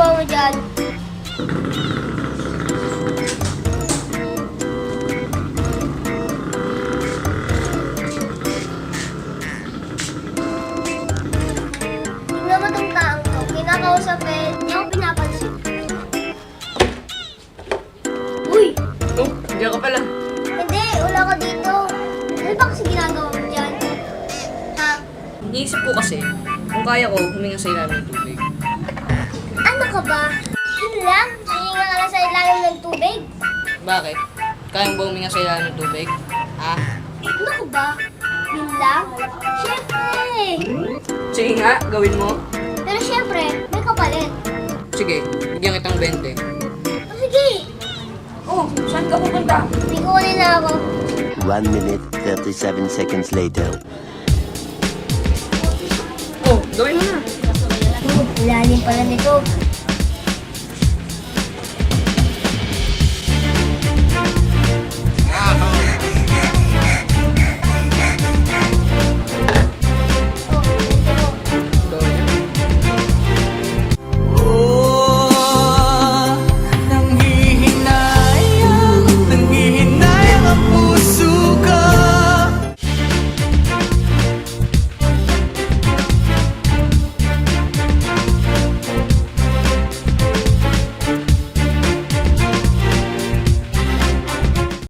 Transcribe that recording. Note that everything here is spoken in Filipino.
ginagawa mo dyan? Tingnan mo tong taong to. Kinakausapin. Hindi ako pinapansin. Uy! Oh, diyan ka pala. Hindi, wala ka dito. Ano ba kasi ginagawa mo dyan? Ha? Iniisip ko kasi, kung kaya ko, huminga sa ilalim ng tubig. Ano ka ba? Yun lang? Hihinga ka lang sa ilalim ng tubig? Bakit? Kaya mo ba huminga sa ilalim ng tubig? Ha? Ano ka ba? Yun lang? Siyempre! Sige nga, gawin mo. Pero siyempre, may kapalit. Sige, bigyan kitang 20. O sige! Oh, saan ka pupunta? May kukunin na ako. 1 minute, 37 seconds later. Oh, gawin mo na. Lalim pala nito.